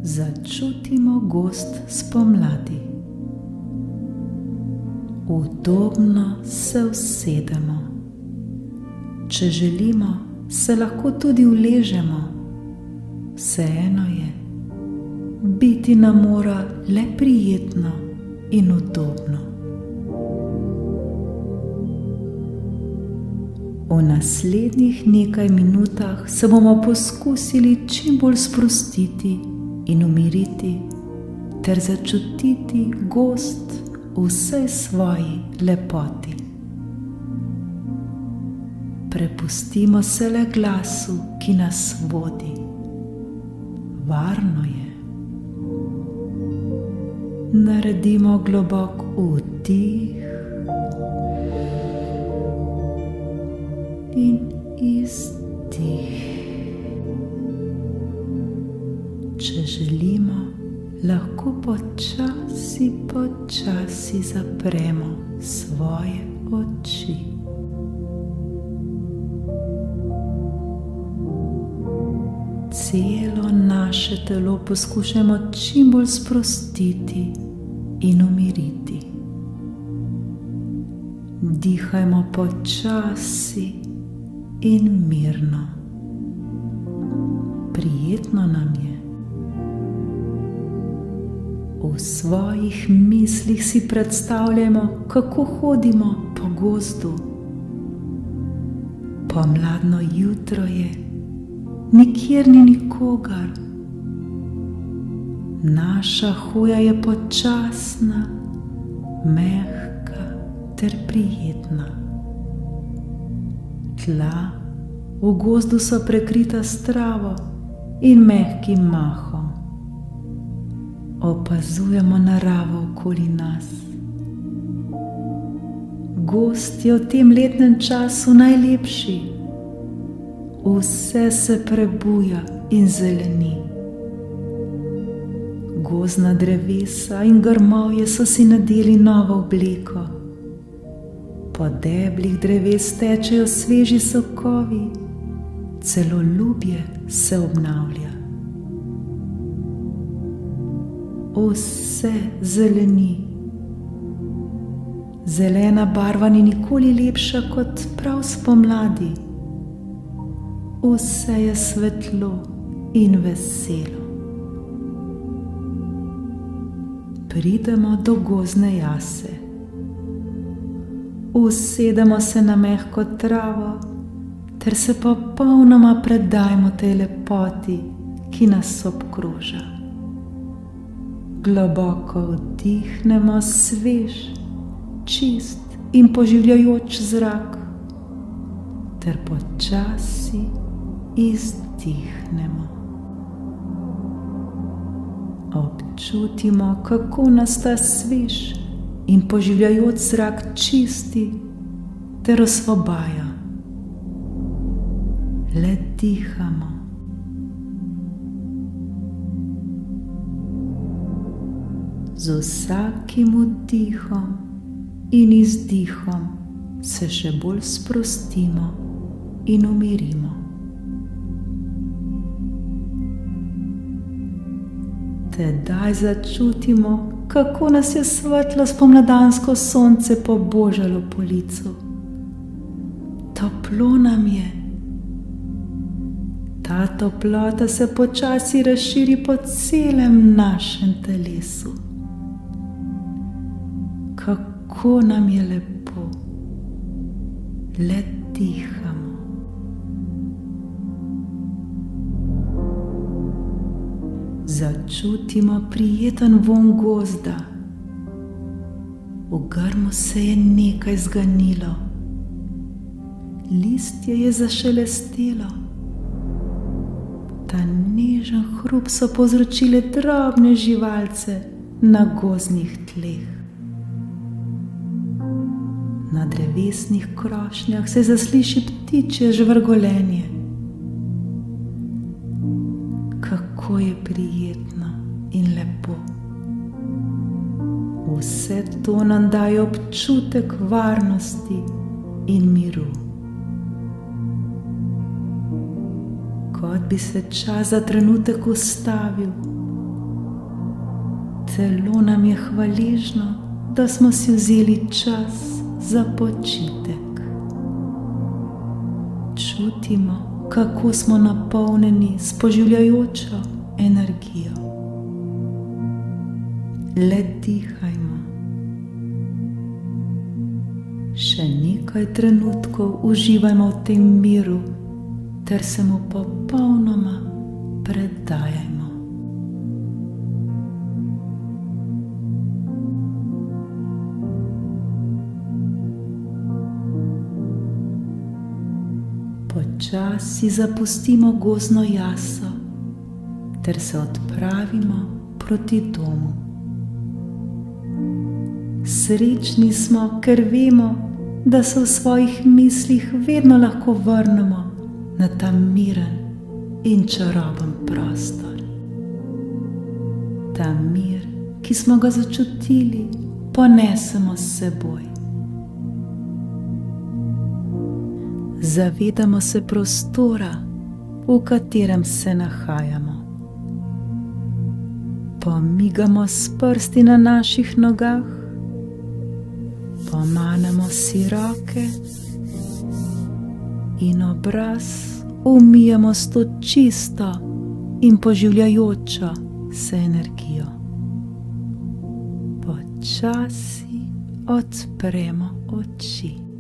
Začutimo gozd spomladi. Udobno se usedemo. Če želimo, se lahko tudi uležemo. Vseeno je, biti nam mora le prijetno in udobno. V naslednjih nekaj minutah se bomo poskusili čim bolj sprostiti in umiriti ter začutiti gozd v vsej svoji lepoti. Prepustimo se le glasu, ki nas vodi. Varno je. Naredimo globok vdih in izdih. Če želimo, lahko počasi zapremo svoje oči. Celo naše telo poskušamo čim bolj sprostiti in umiriti. Dihajmo počasi in mirno. Prijetno nam je. V svojih mislih si predstavljamo, kako hodimo po gozdu. Pomladno jutro je, nikjer ni nikogar. Naša hoja je počasna, mehka ter prijetna. Tla v gozdu so prekrita s travo in mehkim mahom. Opazujemo naravo okoli nas. Gozd je v tem letnem času najlepši. Vse se prebuja in zeleni. Gozdna drevesa in grmovje so si nadeli novo obleko. Po deblih dreves tečejo sveži sokovi, celo ljubje se obnavlja. Vse zeleni. Zelena barva ni nikoli lepša kot prav spomladi. Vse je svetlo in veselo. Pridemo do gozdne jase. Usedemo se na mehko travo ter se popolnoma predajmo tej lepoti, ki nas obkroža. Globoko vdihnemo svež, čist in poživljajoč zrak ter počasi izdihnemo. Občutimo, kako nas ta svež in poživljajoč zrak čisti ter osvobaja. Le dihamo. Z vsakim vdihom in izdihom se še bolj sprostimo in umirimo. Tedaj začutimo, kako nas je svetlo spomladansko sonce pobožalo po licu. Toplo nam je. Ta toplota se počasi razširi po celem našem telesu. Kako nam je lepo. Le dihamo. Začutimo prijeten vonj gozda. V grmu se je nekaj zganilo. Listje je zašelestelo. Ta nežen hrup so povzročile drobne živalce na gozdnih tleh. Na drevesnih krošnjah se zasliši ptičje žvrgolenje. Kako je prijetno in lepo. Vse to nam daje občutek varnosti in miru. Kot bi se čas za trenutek ustavil Zelo nam je hvaležno, da smo si vzeli čas za počitek. Čutimo, kako smo napolnjeni s poživljajočo energijo. Le dihajmo. Še nekaj trenutkov uživajmo v tem miru ter se mu popolnoma predajajmo. Počasi zapustimo gozdno jaso ter se odpravimo proti domu. Srečni smo, ker vemo, da se v svojih mislih vedno lahko vrnemo na ta miren in čaroben prostor. Ta mir, ki smo ga začutili, ponesemo s seboj. Zavedamo se prostora, v katerem se nahajamo. Pomigamo s prsti na naših nogah, pomanemo si roke in obraz umijemo s to čisto in poživljajočo se energijo. Počasi odpremo oči.